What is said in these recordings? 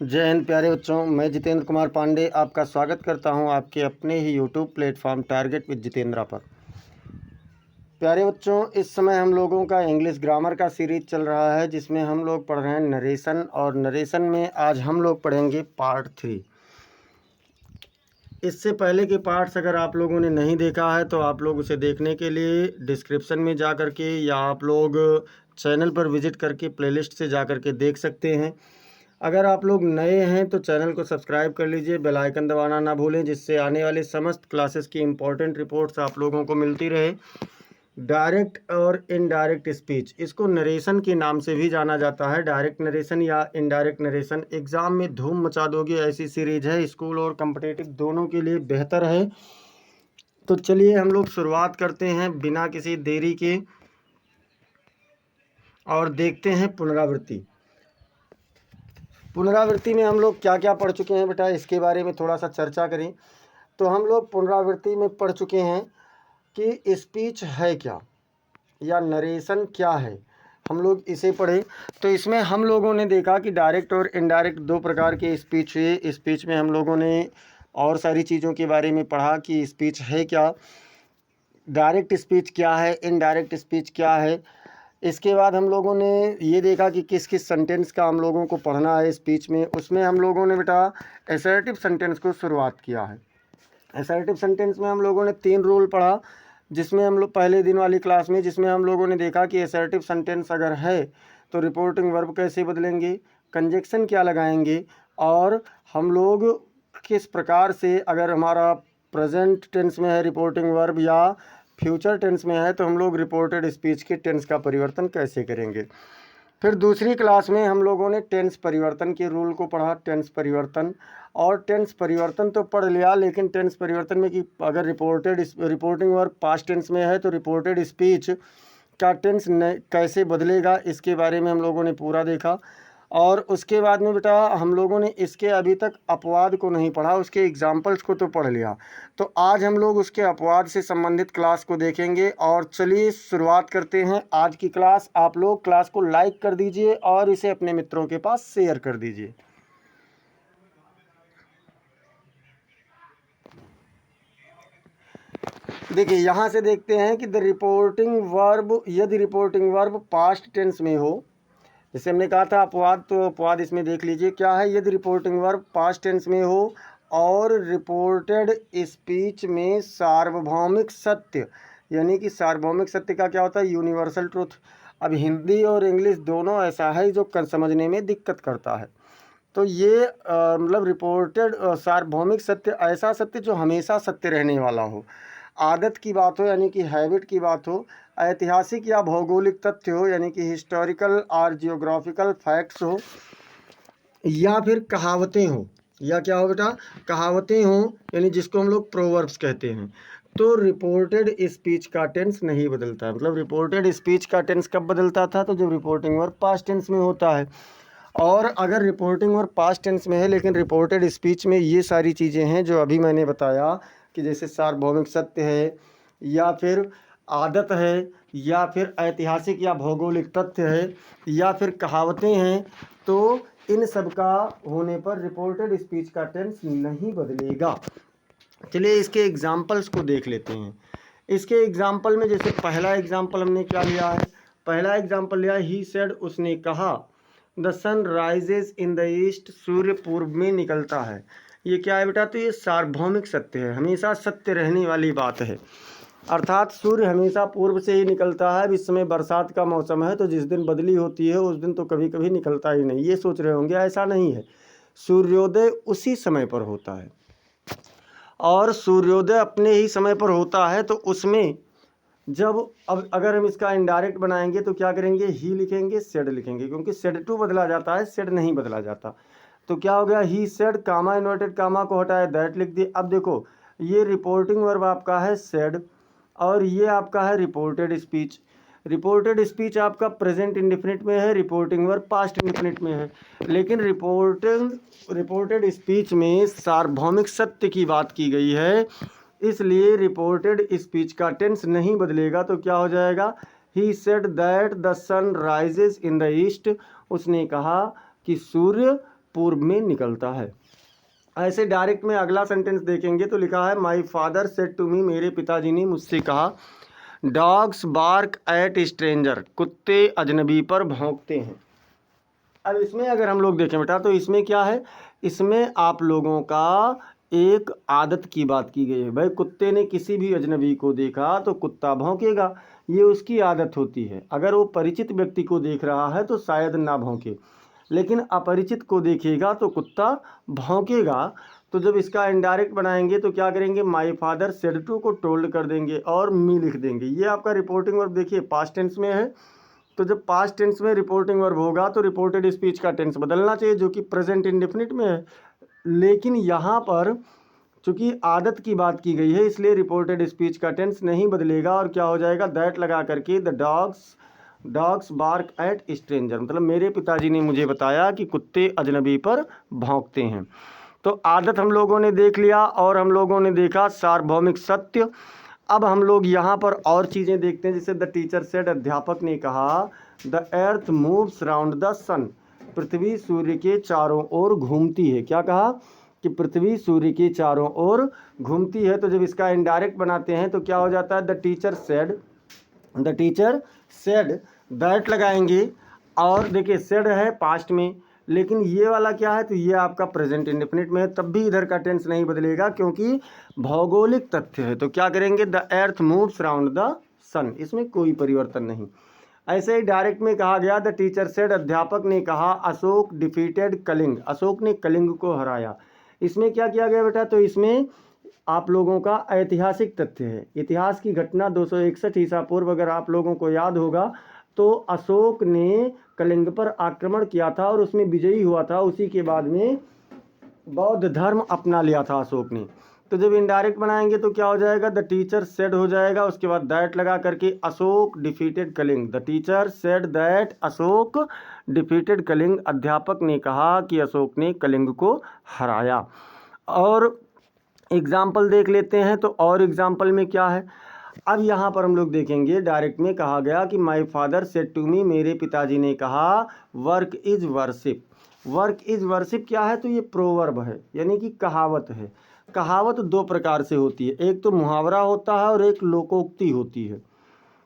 जय हिंद प्यारे बच्चों, मैं जितेंद्र कुमार पांडे आपका स्वागत करता हूं आपके अपने ही YouTube platform target with Jitendra पर। प्यारे बच्चों, इस समय हम लोगों का इंग्लिश ग्रामर का सीरीज चल रहा है जिसमें हम लोग पढ़ रहे हैं नरेशन, और नरेशन में आज हम लोग पढ़ेंगे पार्ट 3। इससे पहले के पार्ट्स अगर आप लोगों ने नहीं देखा है तो आप लोग उसे देखने के लिए डिस्क्रिप्शन में जा कर के या आप लोग चैनल पर विजिट करके प्लेलिस्ट से जा कर के देख सकते हैं। अगर आप लोग नए हैं तो चैनल को सब्सक्राइब कर लीजिए, बेल आइकन दबाना ना भूलें, जिससे आने वाले समस्त क्लासेस की इम्पोर्टेंट रिपोर्ट्स आप लोगों को मिलती रहे। डायरेक्ट और इनडायरेक्ट स्पीच, इसको नरेशन के नाम से भी जाना जाता है। डायरेक्ट नरेशन या इनडायरेक्ट नरेशन एग्ज़ाम में धूम मचा दोगे ऐसी सीरीज है, स्कूल और कॉम्पिटिटिव दोनों के लिए बेहतर है। तो चलिए हम लोग शुरुआत करते हैं बिना किसी देरी के और देखते हैं पुनरावृत्ति। पुनरावृत्ति में हम लोग क्या क्या पढ़ चुके हैं बेटा, इसके बारे में थोड़ा सा चर्चा करें। तो हम लोग पुनरावृत्ति में पढ़ चुके हैं कि स्पीच है क्या या नरेशन क्या है, हम लोग इसे पढ़े। तो इसमें हम लोगों ने देखा कि डायरेक्ट और इनडायरेक्ट दो प्रकार के स्पीच हुए। स्पीच में हम लोगों ने और सारी चीज़ों के बारे में पढ़ा कि स्पीच है क्या, डायरेक्ट स्पीच क्या है, इनडायरेक्ट स्पीच क्या है। इसके बाद हम लोगों ने ये देखा कि किस किस सेंटेंस का हम लोगों को पढ़ना है स्पीच में। उसमें हम लोगों ने बेटा असर्टिव सेंटेंस को शुरुआत किया है। असर्टिव सेंटेंस में हम लोगों ने 3 रूल पढ़ा, जिसमें हम लोग पहले दिन वाली क्लास में, जिसमें हम लोगों ने देखा कि असर्टिव सेंटेंस अगर है तो रिपोर्टिंग वर्ब कैसे बदलेंगे, कंजक्शन क्या लगाएंगे, और हम लोग किस प्रकार से, अगर हमारा प्रेजेंट टेंस में है रिपोर्टिंग वर्ब या फ्यूचर टेंस में है, तो हम लोग रिपोर्टेड स्पीच के टेंस का परिवर्तन कैसे करेंगे। फिर दूसरी क्लास में हम लोगों ने टेंस परिवर्तन के रूल को पढ़ा। टेंस परिवर्तन, और टेंस परिवर्तन तो पढ़ लिया, लेकिन टेंस परिवर्तन में कि अगर रिपोर्टिंग वर्ब पास्ट टेंस में है तो रिपोर्टेड स्पीच का टेंस कैसे बदलेगा, इसके बारे में हम लोगों ने पूरा देखा। और उसके बाद में बेटा हम लोगों ने इसके अभी तक अपवाद को नहीं पढ़ा, उसके एग्जाम्पल्स को तो पढ़ लिया। तो आज हम लोग उसके अपवाद से संबंधित क्लास को देखेंगे। और चलिए शुरुआत करते हैं आज की क्लास। आप लोग क्लास को लाइक कर दीजिए और इसे अपने मित्रों के पास शेयर कर दीजिए। देखिए यहाँ से देखते हैं कि द रिपोर्टिंग वर्ब, यदि रिपोर्टिंग वर्ब पास्ट टेंस में हो, जैसे हमने कहा था अपवाद, तो अपवाद इसमें देख लीजिए क्या है। यदि रिपोर्टिंग वर्ब पास्ट टेंस में हो और रिपोर्टेड स्पीच में सार्वभौमिक सत्य, यानी कि सार्वभौमिक सत्य का क्या होता है, यूनिवर्सल ट्रूथ। अब हिंदी और इंग्लिश दोनों ऐसा है जो समझने में दिक्कत करता है। तो ये मतलब रिपोर्टेड सार्वभौमिक सत्य, ऐसा सत्य जो हमेशा सत्य रहने वाला हो, आदत की बात हो यानी कि हैबिट की बात हो, ऐतिहासिक या भौगोलिक तथ्य हो यानी कि हिस्टोरिकल और जियोग्राफिकल फैक्ट्स हो, या फिर कहावतें हो, या क्या हो बेटा, कहावतें हो, यानी जिसको हम लोग प्रोवर्ब्स कहते हैं। तो रिपोर्टेड स्पीच का टेंस नहीं बदलता है। मतलब रिपोर्टेड स्पीच का टेंस कब बदलता था, तो जब रिपोर्टिंग वर्ब पास्ट टेंस में होता है। और अगर रिपोर्टिंग वर्ब पास्ट टेंस में है लेकिन रिपोर्टेड स्पीच में ये सारी चीज़ें हैं जो अभी मैंने बताया, कि जैसे सार्वभौमिक सत्य है, या फिर आदत है, या फिर ऐतिहासिक या भौगोलिक तथ्य है, या फिर कहावतें हैं, तो इन सब का होने पर रिपोर्टेड स्पीच का टेंस नहीं बदलेगा। चलिए इसके एग्जाम्पल्स को देख लेते हैं। इसके एग्जाम्पल में जैसे पहला एग्जाम्पल हमने क्या लिया है, पहला एग्जाम्पल लिया ही सेड, उसने कहा, the sun rises in the east, सूर्य पूर्व में निकलता है। ये क्या है बेटा, तो ये सार्वभौमिक सत्य है, हमेशा सत्य रहने वाली बात है। अर्थात सूर्य हमेशा पूर्व से ही निकलता है। अब इस समय बरसात का मौसम है तो जिस दिन बदली होती है उस दिन तो कभी कभी निकलता ही नहीं। ये सोच रहे होंगे, ऐसा नहीं है, सूर्योदय उसी समय पर होता है, और सूर्योदय अपने ही समय पर होता है। तो उसमें जब अब अगर हम इसका इनडायरेक्ट बनाएंगे तो क्या करेंगे, ही लिखेंगे, सेड लिखेंगे, क्योंकि सेड टू बदला जाता है, सेड नहीं बदला जाता। तो क्या हो गया, he said, comma inverted comma को हटाए दैट लिख दिए। अब देखो ये रिपोर्टिंग वर्ब आपका है सेड, और ये आपका है रिपोर्टेड स्पीच। रिपोर्टेड स्पीच आपका प्रेजेंट इंडेफिनिट में है, रिपोर्टिंग वर्ब पास्ट इंडेफिनिट में है। लेकिन रिपोर्टेड स्पीच में सार्वभौमिक सत्य की बात की गई है, इसलिए रिपोर्टेड स्पीच का टेंस नहीं बदलेगा। तो क्या हो जाएगा, he said that the sun rises in the east, उसने कहा कि सूर्य पूर्व में निकलता है। ऐसे डायरेक्ट में अगला सेंटेंस देखेंगे तो लिखा है my father said to me, मेरे पिताजी ने मुझसे कहा, डॉग्स बार्क एट स्ट्रेंजर, कुत्ते अजनबी पर भौंकते हैं। अब इसमें अगर हम लोग देखें बेटा तो इसमें क्या है, इसमें आप लोगों का एक आदत की बात की गई है। भाई कुत्ते ने किसी भी अजनबी को देखा तो कुत्ता भौंकेगा, ये उसकी आदत होती है। अगर वो परिचित व्यक्ति को देख रहा है तो शायद ना भौंके, लेकिन अपरिचित को देखेगा तो कुत्ता भौंकेगा। तो जब इसका इनडायरेक्ट बनाएंगे तो क्या करेंगे, माई फादर सेड टू को टोल्ड कर देंगे और मी लिख देंगे। ये आपका रिपोर्टिंग वर्ब देखिए पास्ट टेंस में है, तो जब पास्ट टेंस में रिपोर्टिंग वर्ब होगा तो रिपोर्टेड स्पीच का टेंस बदलना चाहिए जो कि प्रेजेंट इंडेफिनिट में है। लेकिन यहाँ पर चूंकि आदत की बात की गई है इसलिए रिपोर्टेड स्पीच का टेंस नहीं बदलेगा और क्या हो जाएगा, दैट लगा करके the dogs bark at stranger, मतलब मेरे पिताजी ने मुझे बताया कि कुत्ते अजनबी पर भौंकते हैं। तो आदत हम लोगों ने देख लिया और हम लोगों ने देखा सार्वभौमिक सत्य। अब हम लोग यहाँ पर और चीज़ें देखते हैं, जैसे द टीचर सेड, अध्यापक ने कहा, the earth moves round the sun, पृथ्वी सूर्य के चारों ओर घूमती है। क्या कहा कि पृथ्वी सूर्य के चारों ओर घूमती है। तो जब इसका इनडायरेक्ट बनाते हैं तो क्या हो जाता है, द टीचर सेड दैट लगाएंगे और देखिए सेड है पास्ट में, लेकिन ये वाला क्या है, तो ये आपका प्रेजेंट इंडेफिनिट में है, तब भी इधर का टेंस नहीं बदलेगा क्योंकि भौगोलिक तथ्य है। तो क्या करेंगे, the earth moves round the sun, इसमें कोई परिवर्तन नहीं। ऐसे ही डायरेक्ट में कहा गया, द टीचर सेड, अध्यापक ने कहा, अशोक डिफीटेड कलिंग, अशोक ने कलिंग को हराया। इसमें क्या किया गया बेटा, तो इसमें आप लोगों का ऐतिहासिक तथ्य है, इतिहास की घटना 261 ईसा पूर्व अगर आप लोगों को याद होगा तो अशोक ने कलिंग पर आक्रमण किया था और उसमें विजयी हुआ था। उसी के बाद में बौद्ध धर्म अपना लिया था अशोक ने। तो जब इनडायरेक्ट बनाएंगे तो क्या हो जाएगा, द टीचर सेड हो जाएगा, उसके बाद दैट लगा करके Ashok defeated Kalinga, the teacher said that Ashok defeated Kalinga, अध्यापक ने कहा कि अशोक ने कलिंग को हराया। और एग्जाम्पल देख लेते हैं, तो और एग्जाम्पल में क्या है, अब यहाँ पर हम लोग देखेंगे डायरेक्ट में कहा गया कि my father said to me, मेरे पिताजी ने कहा, work is worship, work is worship क्या है, तो ये प्रोवर्ब है यानी कि कहावत है। कहावत दो प्रकार से होती है, एक तो मुहावरा होता है और एक लोकोक्ति होती है।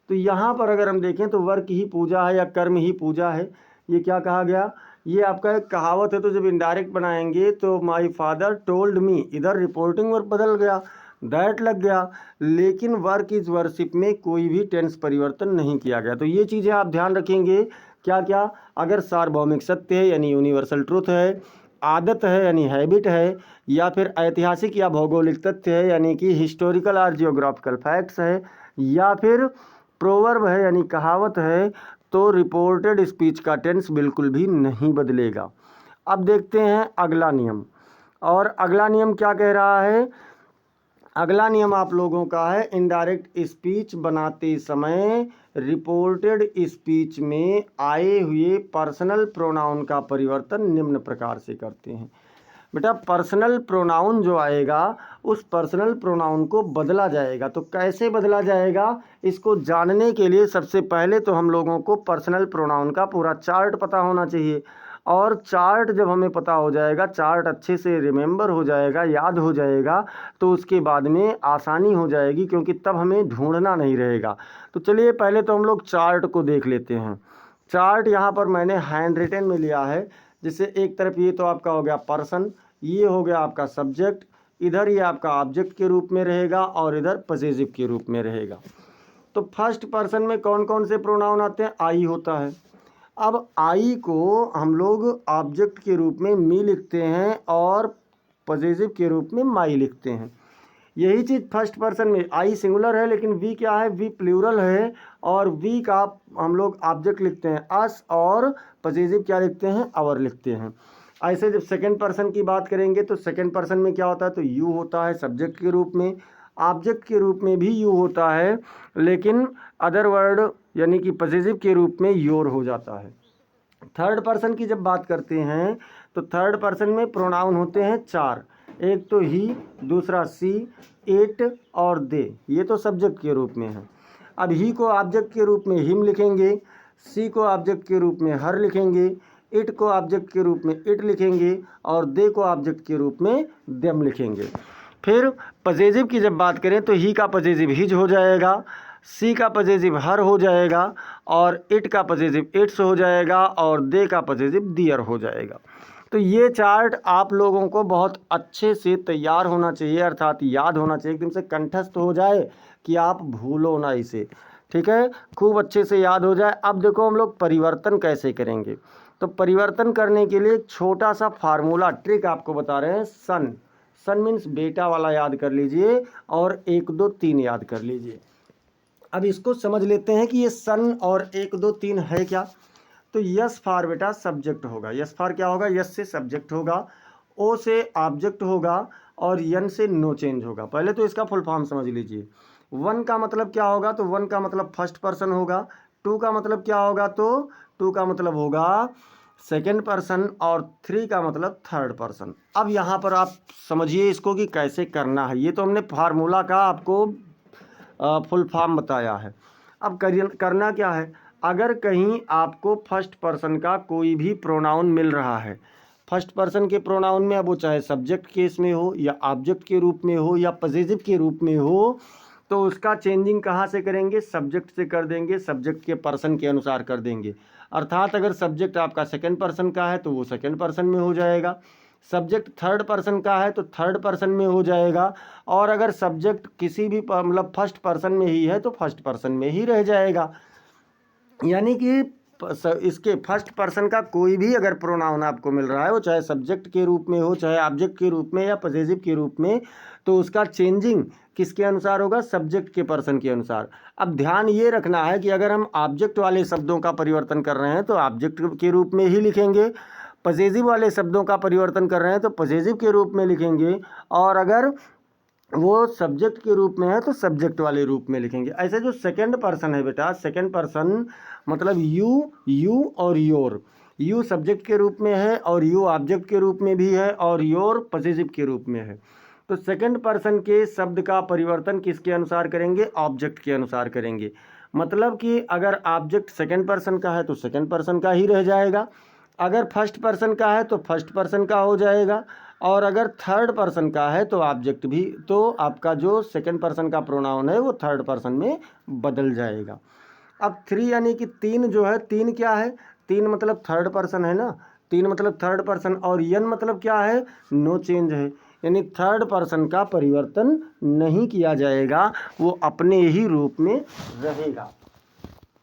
तो यहाँ पर अगर हम देखें तो वर्क ही पूजा है या कर्म ही पूजा है, ये क्या कहा गया, ये आपका एक कहावत है। तो जब इनडायरेक्ट बनाएंगे तो माई फादर टोल्ड मी, इधर रिपोर्टिंग वर्ब बदल गया, दैट लग गया, लेकिन वर्क इज वर्शिप में कोई भी टेंस परिवर्तन नहीं किया गया। तो ये चीज़ें आप ध्यान रखेंगे, क्या क्या, अगर सार्वभौमिक सत्य है यानी यूनिवर्सल ट्रूथ है, आदत है यानी हैबिट है, या फिर ऐतिहासिक या भौगोलिक तथ्य है यानी कि हिस्टोरिकल और जियोग्राफिकल फैक्ट्स है, या फिर प्रोवर्ब है यानी कहावत है, तो रिपोर्टेड स्पीच का टेंस बिल्कुल भी नहीं बदलेगा। अब देखते हैं अगला नियम, और अगला नियम क्या कह रहा है, अगला नियम आप लोगों का है, इनडायरेक्ट स्पीच बनाते समय रिपोर्टेड स्पीच में आए हुए पर्सनल प्रोनाउन का परिवर्तन निम्न प्रकार से करते हैं। बेटा पर्सनल प्रोनाउन जो आएगा उस पर्सनल प्रोनाउन को बदला जाएगा। तो कैसे बदला जाएगा, इसको जानने के लिए सबसे पहले तो हम लोगों को पर्सनल प्रोनाउन का पूरा चार्ट पता होना चाहिए, और चार्ट जब हमें पता हो जाएगा, चार्ट अच्छे से रिमेंबर हो जाएगा, याद हो जाएगा, तो उसके बाद में आसानी हो जाएगी क्योंकि तब हमें ढूंढना नहीं रहेगा। तो चलिए पहले तो हम लोग चार्ट को देख लेते हैं। चार्ट यहाँ पर मैंने हैंड रिटन में लिया है, जिससे एक तरफ ये तो आपका हो गया पर्सन, ये हो गया आपका सब्जेक्ट, इधर ये आपका ऑब्जेक्ट के रूप में रहेगा और इधर पॉसेसिव के रूप में रहेगा। तो फर्स्ट पर्सन में कौन कौन से प्रोनाउन आते हैं, आई होता है। अब आई को हम लोग ऑब्जेक्ट के रूप में मी लिखते हैं और पॉसेसिव के रूप में माई लिखते हैं। यही चीज़ फर्स्ट पर्सन में, आई सिंगुलर है लेकिन वी क्या है, वी प्लूरल है, और वी का हम लोग ऑब्जेक्ट लिखते हैं अस, और पॉसेसिव क्या लिखते हैं, आवर लिखते हैं। ऐसे जब सेकंड पर्सन की बात करेंगे तो सेकंड पर्सन में क्या होता है, तो यू होता है सब्जेक्ट के रूप में, ऑब्जेक्ट के रूप में भी यू होता है, लेकिन अदर वर्ड यानी कि पॉसेसिव के रूप में योर हो जाता है। थर्ड पर्सन की जब बात करते हैं तो थर्ड पर्सन में प्रोनाउन होते हैं चार, एक तो ही, दूसरा सी, इट और दे, ये तो सब्जेक्ट के रूप में है। अब ही को ऑब्जेक्ट के रूप में हिम लिखेंगे, सी को ऑब्जेक्ट के रूप में हर लिखेंगे, इट को ऑब्जेक्ट के रूप में इट लिखेंगे और दे को ऑब्जेक्ट के रूप में देम लिखेंगे। फिर पजेसिव की जब बात करें तो ही का पजेसिव हिज हो जाएगा, सी का पजेसिव हर हो जाएगा और इट का पजेसिव इट्स हो जाएगा और दे का पजेसिव दियर हो जाएगा। तो ये चार्ट आप लोगों को बहुत अच्छे से तैयार होना चाहिए, अर्थात याद होना चाहिए, एकदम से कंठस्थ हो जाए कि आप भूलो ना इसे। ठीक है, खूब अच्छे से याद हो जाए। अब देखो हम लोग परिवर्तन कैसे करेंगे। तो परिवर्तन करने के लिए एक छोटा सा फार्मूला ट्रिक आपको बता रहे हैं। सन, सन मीन्स बेटा वाला याद कर लीजिए और 1 2 3 याद कर लीजिए। अब इसको समझ लेते हैं कि ये सन और 1 2 3 है क्या। तो यस फॉर बेटा सब्जेक्ट होगा, यस फॉर क्या होगा, यस से सब्जेक्ट होगा, ओ से ऑब्जेक्ट होगा और यन से नो चेंज होगा। पहले तो इसका फुल फॉर्म समझ लीजिए। वन का मतलब क्या होगा, तो वन का मतलब फर्स्ट पर्सन होगा। टू का मतलब क्या होगा, तो टू का मतलब होगा सेकेंड पर्सन और थ्री का मतलब थर्ड पर्सन। अब यहाँ पर आप समझिए इसको कि कैसे करना है। ये तो हमने फार्मूला का आपको फुल फॉर्म बताया है। अब करना क्या है, अगर कहीं आपको फर्स्ट पर्सन का कोई भी प्रोनाउन मिल रहा है, फर्स्ट पर्सन के प्रोनाउन में अब वो चाहे सब्जेक्ट केस में हो या ऑब्जेक्ट के रूप में हो या पॉसेसिव के रूप में हो, तो उसका चेंजिंग कहाँ से करेंगे, सब्जेक्ट से कर देंगे, सब्जेक्ट के पर्सन के अनुसार कर देंगे। अर्थात अगर सब्जेक्ट आपका सेकंड पर्सन का है तो वो सेकंड पर्सन में हो जाएगा, सब्जेक्ट थर्ड पर्सन का है तो थर्ड पर्सन में हो जाएगा, और अगर सब्जेक्ट किसी भी मतलब फर्स्ट पर्सन में ही है तो फर्स्ट पर्सन में ही रह जाएगा। यानी कि इसके फर्स्ट पर्सन का कोई भी अगर प्रोनाउन आपको मिल रहा है, वो चाहे सब्जेक्ट के रूप में हो, चाहे ऑब्जेक्ट के रूप में या पॉसेसिव के रूप में, तो उसका चेंजिंग किसके अनुसार होगा, सब्जेक्ट के पर्सन के अनुसार। अब ध्यान ये रखना है कि अगर हम ऑब्जेक्ट वाले शब्दों का परिवर्तन कर रहे हैं तो ऑब्जेक्ट के रूप में ही लिखेंगे, पॉसेसिव वाले शब्दों का परिवर्तन कर रहे हैं तो पॉसेसिव के रूप में लिखेंगे, और अगर वो सब्जेक्ट के रूप में है तो सब्जेक्ट वाले रूप में लिखेंगे। ऐसे जो सेकंड पर्सन है बेटा, सेकंड पर्सन मतलब यू और योर, यू सब्जेक्ट के रूप में है और यू ऑब्जेक्ट के रूप में भी है और योर पॉसेसिव के रूप में है। तो सेकंड पर्सन के शब्द का परिवर्तन किसके अनुसार करेंगे, ऑब्जेक्ट के अनुसार करेंगे। मतलब कि अगर ऑब्जेक्ट सेकंड पर्सन का है तो सेकंड पर्सन का ही रह जाएगा, अगर फर्स्ट पर्सन का है तो फर्स्ट पर्सन का हो जाएगा, और अगर थर्ड पर्सन का है तो ऑब्जेक्ट भी, तो आपका जो सेकंड पर्सन का प्रोनाउन है वो थर्ड पर्सन में बदल जाएगा। अब थ्री यानी कि तीन जो है, तीन क्या है, तीन मतलब थर्ड पर्सन है ना, तीन मतलब थर्ड पर्सन, और यन मतलब क्या है, नो चेंज है, यानी थर्ड पर्सन का परिवर्तन नहीं किया जाएगा, वो अपने ही रूप में रहेगा।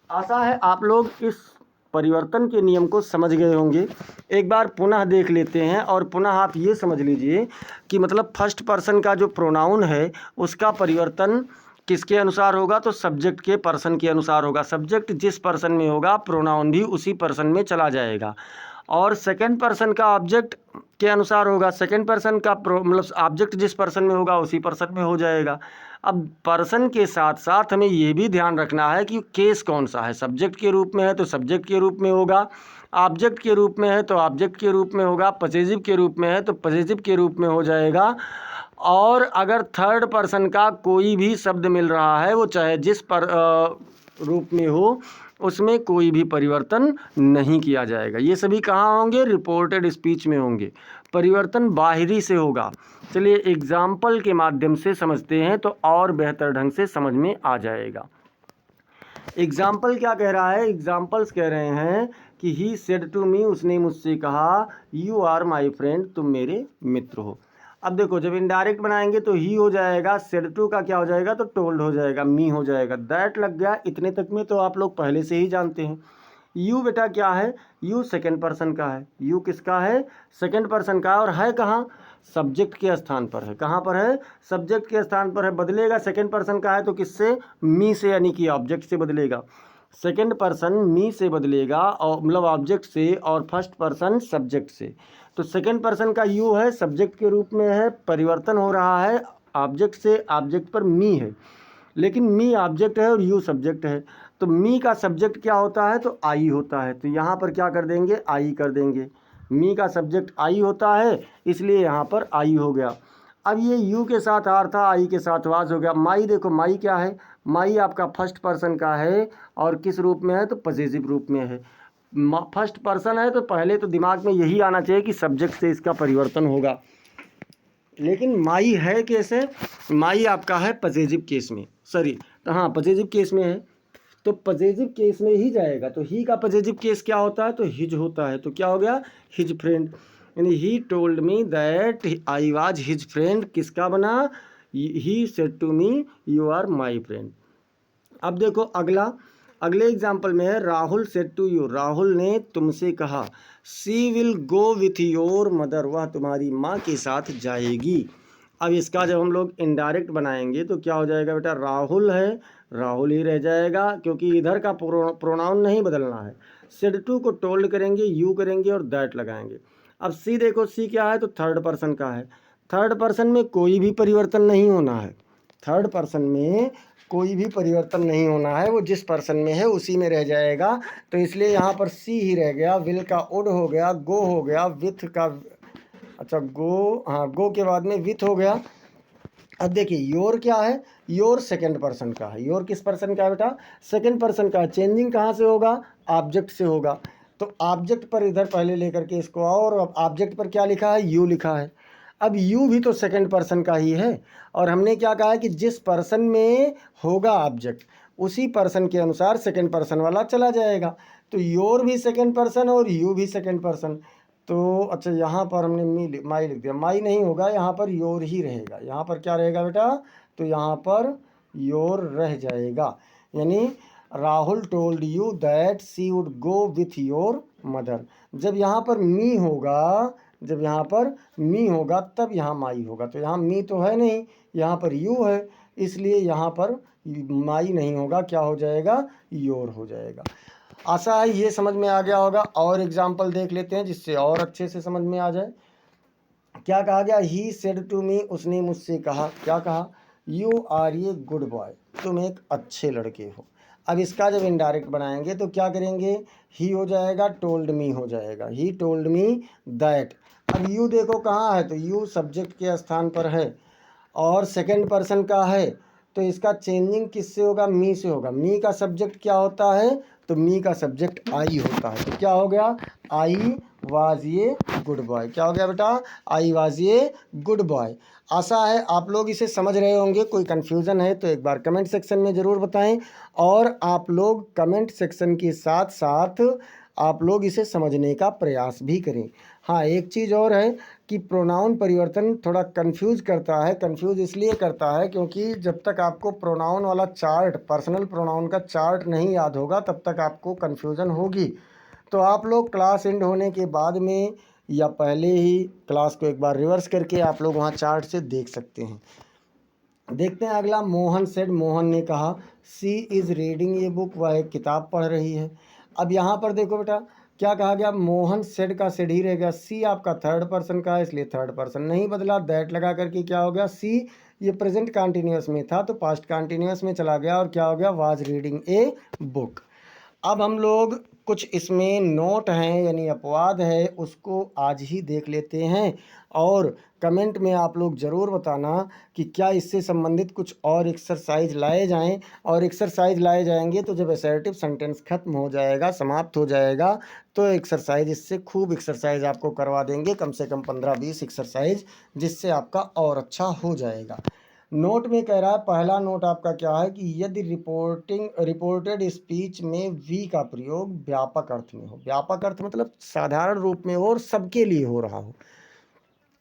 आशा है आप लोग इस परिवर्तन के नियम को समझ गए होंगे। एक बार पुनः देख लेते हैं और पुनः आप ये समझ लीजिए कि मतलब फर्स्ट पर्सन का जो प्रोनाउन है उसका परिवर्तन किसके अनुसार होगा, तो सब्जेक्ट के पर्सन के अनुसार होगा। सब्जेक्ट जिस पर्सन में होगा प्रोनाउन भी उसी पर्सन में चला जाएगा, और सेकंड पर्सन का ऑब्जेक्ट के अनुसार होगा, सेकंड पर्सन का मतलब ऑब्जेक्ट जिस पर्सन में होगा उसी पर्सन में हो जाएगा। अब पर्सन के साथ साथ हमें ये भी ध्यान रखना है कि केस कौन सा है, सब्जेक्ट के रूप में है तो सब्जेक्ट के रूप में होगा, ऑब्जेक्ट के रूप में है तो ऑब्जेक्ट के रूप में होगा, पॉसेसिव के रूप में है तो पॉसेसिव के रूप में हो जाएगा, और अगर थर्ड पर्सन का कोई भी शब्द मिल रहा है वो चाहे जिस रूप में हो उसमें कोई भी परिवर्तन नहीं किया जाएगा। ये सभी कहाँ होंगे, रिपोर्टेड स्पीच में होंगे, परिवर्तन बाहरी से होगा। चलिए एग्जाम्पल के माध्यम से समझते हैं तो और बेहतर ढंग से समझ में आ जाएगा। एग्जाम्पल क्या कह रहा है, एग्जाम्पल्स कह रहे हैं कि ही सेड टू मी, उसने मुझसे कहा, यू आर माई फ्रेंड, तुम मेरे मित्र हो। अब देखो जब इनडायरेक्ट बनाएंगे तो ही हो जाएगा, सेड टू का क्या हो जाएगा, तो टोल्ड हो जाएगा, मी हो जाएगा, दैट लग गया। इतने तक में तो आप लोग पहले से ही जानते हैं। यू बेटा क्या है, यू सेकंड पर्सन का है, यू किसका है, सेकंड पर्सन का, और है कहाँ, सब्जेक्ट के स्थान पर है। कहाँ पर है, सब्जेक्ट के स्थान पर है। बदलेगा सेकंड पर्सन का है तो किससे, मी से, यानी कि ऑब्जेक्ट से बदलेगा। सेकंड पर्सन मी से बदलेगा और मतलब ऑब्जेक्ट से, और फर्स्ट पर्सन सब्जेक्ट से। तो सेकंड पर्सन का यू है, सब्जेक्ट के रूप में है, परिवर्तन हो रहा है ऑब्जेक्ट से ऑब्जेक्ट पर, मी है, लेकिन मी ऑब्जेक्ट है और यू सब्जेक्ट है। तो मी का सब्जेक्ट क्या होता है, तो आई होता है, तो यहाँ पर क्या कर देंगे, आई कर देंगे। मी का सब्जेक्ट आई होता है इसलिए यहाँ पर आई हो गया। अब ये यू के साथ आर था, आई के साथ वाज हो गया। माई, देखो माई क्या है, माई आपका फर्स्ट पर्सन का है और किस रूप में है, तो पॉसेसिव रूप में है। फर्स्ट पर्सन है तो पहले तो दिमाग में यही आना चाहिए कि सब्जेक्ट से इसका परिवर्तन होगा, लेकिन माई है कैसे? माई आपका है पजेसिव केस में, सॉरी, तो हाँ पजेसिव केस में है, तो पजेसिव केस में ही जाएगा। तो ही का पजेसिव केस क्या होता है? तो हिज होता है। तो क्या हो गया? हिज फ्रेंड, यानी he told me that I was his friend, किसका बना? He said to me you are my friend. अब देखो अगले एग्जाम्पल में है Rahul said to you, Rahul ने तुमसे कहा, she will go with your mother, वह तुम्हारी माँ के साथ जाएगी। अब इसका जब हम लोग इनडायरेक्ट बनाएंगे तो क्या हो जाएगा बेटा? राहुल है, राहुल ही रह जाएगा, क्योंकि इधर का प्रोनाउन नहीं बदलना है। सेड टू को टोल्ड करेंगे, यू करेंगे और दैट लगाएंगे। अब सी देखो, सी क्या है? तो थर्ड पर्सन का है। थर्ड पर्सन में कोई भी परिवर्तन नहीं होना है, थर्ड पर्सन में कोई भी परिवर्तन नहीं होना है, वो जिस पर्सन में है उसी में रह जाएगा। तो इसलिए यहाँ पर सी ही रह गया, विल का उड हो गया, गो हो गया, विथ का, अच्छा गो, हाँ गो के बाद में विथ हो गया। अब देखिए योर क्या है? योर सेकंड पर्सन का है। योर किस पर्सन का है बेटा? सेकंड पर्सन का है। चेंजिंग कहाँ से होगा? ऑब्जेक्ट से होगा। तो ऑब्जेक्ट पर इधर पहले लेकर के इसको आओ, और अब ऑब्जेक्ट पर क्या लिखा है? यू लिखा है। अब यू भी तो सेकंड पर्सन का ही है, और हमने क्या कहा है कि जिस पर्सन में होगा ऑब्जेक्ट उसी पर्सन के अनुसार सेकंड पर्सन वाला चला जाएगा। तो योर भी सेकंड पर्सन और यू भी सेकंड पर्सन। तो अच्छा यहाँ पर हमने माई लिख दिया, माई नहीं होगा, यहाँ पर योर ही रहेगा। यहाँ पर क्या रहेगा बेटा? तो यहाँ पर योर रह जाएगा। यानी Rahul told you that she would go with your mother. जब यहाँ पर मी होगा, जब यहाँ पर मी होगा तब यहाँ माई होगा। तो यहाँ मी तो है नहीं, यहाँ पर यू है, इसलिए यहाँ पर माई नहीं होगा, क्या हो जाएगा? योर हो जाएगा। आशा है ये समझ में आ गया होगा। और एग्जाम्पल देख लेते हैं जिससे और अच्छे से समझ में आ जाए। क्या कहा गया? ही सेड टू मी, उसने मुझसे कहा, क्या कहा? You are a good boy, तुम एक अच्छे लड़के हो। अब इसका जब इनडायरेक्ट बनाएंगे तो क्या करेंगे? ही हो जाएगा, टोल्ड मी हो जाएगा, ही टोल्ड मी दैट। अब यू देखो कहाँ है? तो यू सब्जेक्ट के स्थान पर है और सेकंड पर्सन का है, तो इसका चेंजिंग किससे होगा? मी से होगा। मी का सब्जेक्ट क्या होता है? तो मी का सब्जेक्ट आई होता है। तो क्या हो गया? आई वाज ये गुड बॉय। क्या हो गया बेटा? आई वाज ये गुड बॉय। आशा है आप लोग इसे समझ रहे होंगे। कोई कन्फ्यूज़न है तो एक बार कमेंट सेक्शन में ज़रूर बताएं, और आप लोग कमेंट सेक्शन के साथ साथ आप लोग इसे समझने का प्रयास भी करें। हाँ, एक चीज़ और है कि प्रोनाउन परिवर्तन थोड़ा कंफ्यूज करता है। कंफ्यूज इसलिए करता है क्योंकि जब तक आपको प्रोनाउन वाला चार्ट, पर्सनल प्रोनाउन का चार्ट नहीं याद होगा तब तक आपको कन्फ्यूज़न होगी। तो आप लोग क्लास एंड होने के बाद में या पहले ही क्लास को एक बार रिवर्स करके आप लोग वहाँ चार्ट से देख सकते हैं। देखते हैं अगला। मोहन सेड, मोहन ने कहा, सी इज़ रीडिंग ए बुक, वह एक किताब पढ़ रही है। अब यहाँ पर देखो बेटा क्या कहा गया? मोहन सेड का सेड ही रह गया। सी आपका थर्ड पर्सन का है इसलिए थर्ड पर्सन नहीं बदला। दैट लगा करके क्या हो गया? सी ये प्रेजेंट कंटिन्यूअस में था तो पास्ट कंटिन्यूअस में चला गया, और क्या हो गया? Was reading a book. अब हम लोग कुछ इसमें नोट हैं यानी अपवाद है, उसको आज ही देख लेते हैं, और कमेंट में आप लोग ज़रूर बताना कि क्या इससे संबंधित कुछ और एक्सरसाइज लाए जाएं। और एक्सरसाइज लाए जाएंगे तो जब असर्टिव सेंटेंस खत्म हो जाएगा, समाप्त हो जाएगा, तो एक्सरसाइज इससे खूब एक्सरसाइज आपको करवा देंगे, कम से कम 15-20 एक्सरसाइज, जिससे आपका और अच्छा हो जाएगा। नोट में कह रहा है, पहला नोट आपका क्या है कि यदि रिपोर्टेड स्पीच में वी का प्रयोग व्यापक अर्थ में हो। व्यापक अर्थ मतलब साधारण रूप में हो और सबके लिए हो रहा हो।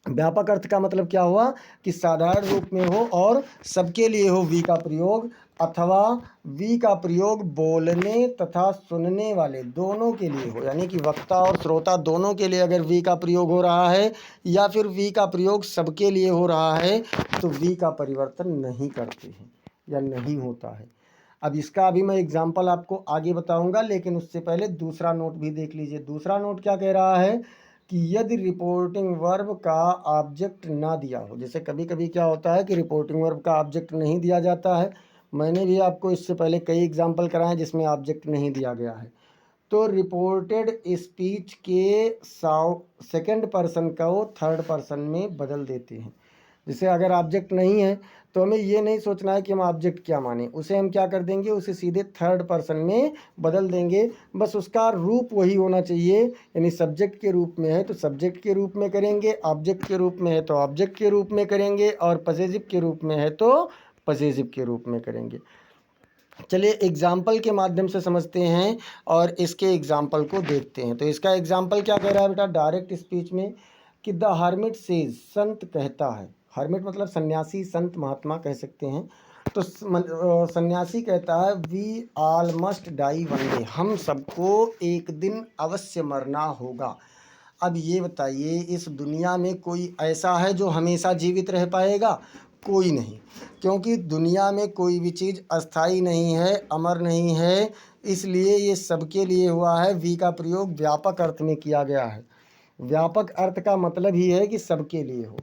व्यापक अर्थ का मतलब क्या हुआ? कि साधारण रूप में हो और सबके लिए हो वी का प्रयोग, अथवा वी का प्रयोग बोलने तथा सुनने वाले दोनों के लिए हो, यानी कि वक्ता और श्रोता दोनों के लिए अगर वी का प्रयोग हो रहा है, या फिर वी का प्रयोग सबके लिए हो रहा है, तो वी का परिवर्तन नहीं करते हैं या नहीं होता है। अब इसका अभी मैं एग्जाम्पल आपको आगे बताऊंगा, लेकिन उससे पहले दूसरा नोट भी देख लीजिए। दूसरा नोट क्या कह रहा है कि यदि रिपोर्टिंग वर्ब का ऑब्जेक्ट ना दिया हो। जैसे कभी कभी क्या होता है कि रिपोर्टिंग वर्ब का ऑब्जेक्ट नहीं दिया जाता है। मैंने भी आपको इससे पहले कई एग्जाम्पल कराए हैं जिसमें ऑब्जेक्ट नहीं दिया गया है। तो रिपोर्टेड स्पीच के सेकंड पर्सन को थर्ड पर्सन में बदल देते हैं। जैसे अगर ऑब्जेक्ट नहीं है तो हमें ये नहीं सोचना है कि हम ऑब्जेक्ट क्या माने, उसे हम क्या कर देंगे, उसे सीधे थर्ड पर्सन में बदल देंगे। बस उसका रूप वही होना चाहिए, यानी सब्जेक्ट के रूप में है तो सब्जेक्ट के रूप में करेंगे, ऑब्जेक्ट के रूप में है तो ऑब्जेक्ट के रूप में करेंगे, और पजेसिव के रूप में है तो पजेसिव के रूप में करेंगे। चलिए एग्जाम्पल के माध्यम से समझते हैं और इसके एग्जाम्पल को देखते हैं। तो इसका एग्जाम्पल क्या कह रहा है बेटा, डायरेक्ट स्पीच में कि द हर्मिट सेज, संत कहता है, हर्मिट मतलब सन्यासी, संत महात्मा कह सकते हैं। तो सन्यासी कहता है we all must die one day, हम सबको एक दिन अवश्य मरना होगा। अब ये बताइए इस दुनिया में कोई ऐसा है जो हमेशा जीवित रह पाएगा? कोई नहीं, क्योंकि दुनिया में कोई भी चीज़ अस्थाई नहीं है, अमर नहीं है, इसलिए ये सबके लिए हुआ है। वी का प्रयोग व्यापक अर्थ में किया गया है। व्यापक अर्थ का मतलब ही है कि सबके लिए हो।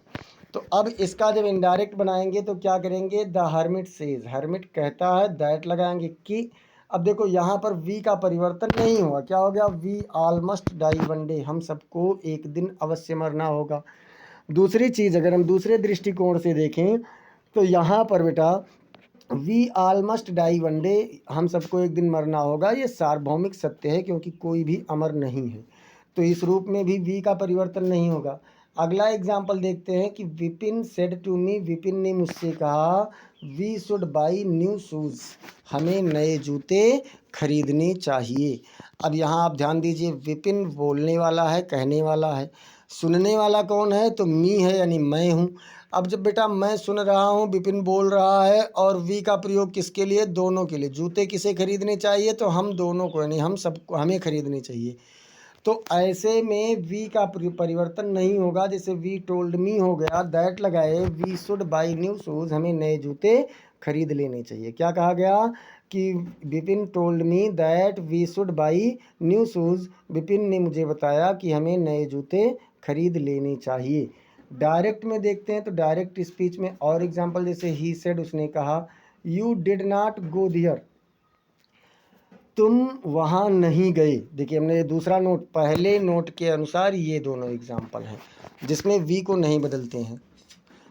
तो अब इसका जब इनडायरेक्ट बनाएंगे तो क्या करेंगे, द हर्मिट सेज, हर्मिट कहता है, दैट लगाएंगे कि। अब देखो यहाँ पर वी का परिवर्तन नहीं हुआ, क्या हो गया, we all must die one day, हम सबको एक दिन अवश्य मरना होगा। दूसरी चीज़ अगर हम दूसरे दृष्टिकोण से देखें तो यहाँ पर बेटा we all must die one day, हम सबको एक दिन मरना होगा, ये सार्वभौमिक सत्य है क्योंकि कोई भी अमर नहीं है, तो इस रूप में भी वी का परिवर्तन नहीं होगा। अगला एग्जाम्पल देखते हैं कि Vipin said to me, Vipin ने मुझसे कहा we should buy new shoes, हमें नए जूते खरीदने चाहिए। अब यहाँ आप ध्यान दीजिए, विपिन बोलने वाला है, कहने वाला है, सुनने वाला कौन है, तो मी है यानी मैं हूँ। अब जब बेटा मैं सुन रहा हूँ, विपिन बोल रहा है, और वी का प्रयोग किसके लिए, दोनों के लिए। जूते किसे खरीदने चाहिए, तो हम दोनों को, यानी हम सबको, हमें खरीदने चाहिए। तो ऐसे में वी का परिवर्तन नहीं होगा। जैसे वी टोल्ड मी हो गया, दैट लगाए we should buy new shoes, हमें नए जूते खरीद लेने चाहिए। क्या कहा गया कि Vipin told me that we should buy new shoes, Vipin ने मुझे बताया कि हमें नए जूते खरीद लेने चाहिए। डायरेक्ट में देखते हैं तो डायरेक्ट स्पीच में और एग्जांपल, जैसे ही सेड, उसने कहा you did not go there, तुम वहाँ नहीं गए। देखिए हमने ये दूसरा नोट, पहले नोट के अनुसार ये दोनों एग्जाम्पल हैं जिसमें वी को नहीं बदलते हैं।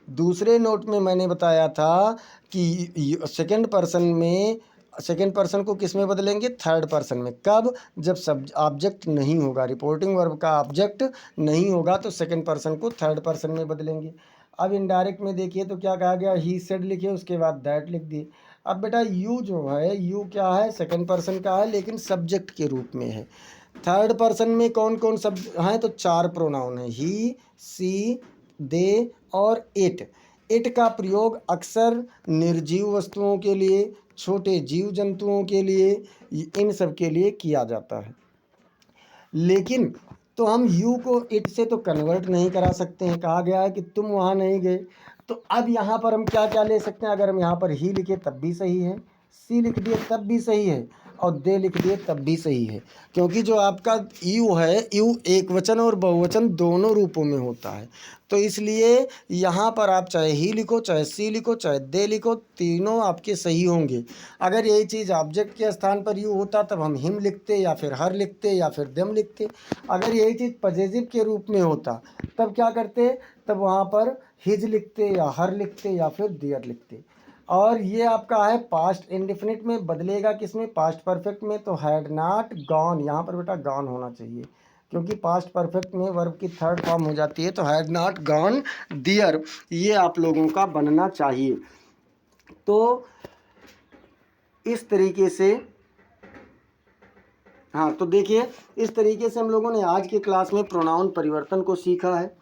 दूसरे नोट में मैंने बताया था कि सेकंड पर्सन में, सेकंड पर्सन को किस में बदलेंगे, थर्ड पर्सन में। कब, जब सब ऑब्जेक्ट नहीं होगा, रिपोर्टिंग वर्ब का ऑब्जेक्ट नहीं होगा तो सेकंड पर्सन को थर्ड पर्सन में बदलेंगे। अब इनडायरेक्ट में देखिए तो क्या कहा गया, ही सेड लिखे, उसके बाद दैट लिख दिए। अब बेटा यू जो है, यू क्या है, सेकंड पर्सन का है लेकिन सब्जेक्ट के रूप में है। थर्ड पर्सन में कौन कौन सब हैं, तो 4 प्रोनाउन है, ही, सी, दे और इट। इट का प्रयोग अक्सर निर्जीव वस्तुओं के लिए, छोटे जीव जंतुओं के लिए, इन सब के लिए किया जाता है। लेकिन तो हम यू को इट से तो कन्वर्ट नहीं करा सकते हैं। कहा गया है कि तुम वहाँ नहीं गए, तो अब यहाँ पर हम क्या क्या ले सकते हैं, अगर हम यहाँ पर ही लिखे तब भी सही है, सी लिख दिए तब भी सही है, और दे लिख दिए तब भी सही है, क्योंकि जो आपका यू है, यू एक वचन और बहुवचन दोनों रूपों में होता है। तो इसलिए यहाँ पर आप चाहे ही लिखो, चाहे सी लिखो, चाहे दे लिखो, तीनों आपके सही होंगे। अगर यही चीज़ ऑब्जेक्ट के स्थान पर यू होता तब हम हिम लिखते, या फिर हर लिखते, या फिर देम लिखते। अगर यही चीज़ पजेसिव के रूप में होता तब क्या करते, तब वहाँ पर हिज लिखते, या हर लिखते, या फिर देयर लिखते। और ये आपका है पास्ट इंडेफिनिट में, बदलेगा किसमें, पास्ट परफेक्ट में। तो हैड नॉट गॉन, यहाँ पर बेटा गॉन होना चाहिए, क्योंकि पास्ट परफेक्ट में वर्ब की थर्ड फॉर्म हो जाती है। तो हैड नॉट गॉन देयर, ये आप लोगों का बनना चाहिए। तो इस तरीके से, हाँ तो देखिए इस तरीके से हम लोगों ने आज की क्लास में प्रोनाउन परिवर्तन को सीखा है।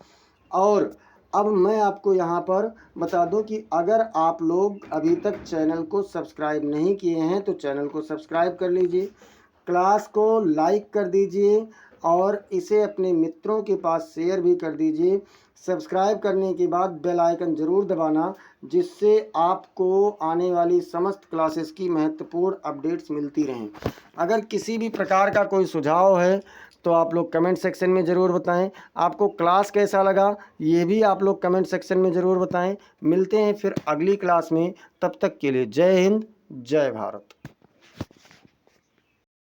और अब मैं आपको यहाँ पर बता दूं कि अगर आप लोग अभी तक चैनल को सब्सक्राइब नहीं किए हैं तो चैनल को सब्सक्राइब कर लीजिए, क्लास को लाइक कर दीजिए और इसे अपने मित्रों के पास शेयर भी कर दीजिए। सब्सक्राइब करने के बाद बेल आइकन ज़रूर दबाना, जिससे आपको आने वाली समस्त क्लासेस की महत्वपूर्ण अपडेट्स मिलती रहें। अगर किसी भी प्रकार का कोई सुझाव है तो आप लोग कमेंट सेक्शन में ज़रूर बताएं। आपको क्लास कैसा लगा ये भी आप लोग कमेंट सेक्शन में ज़रूर बताएं। मिलते हैं फिर अगली क्लास में, तब तक के लिए जय हिंद, जय भारत।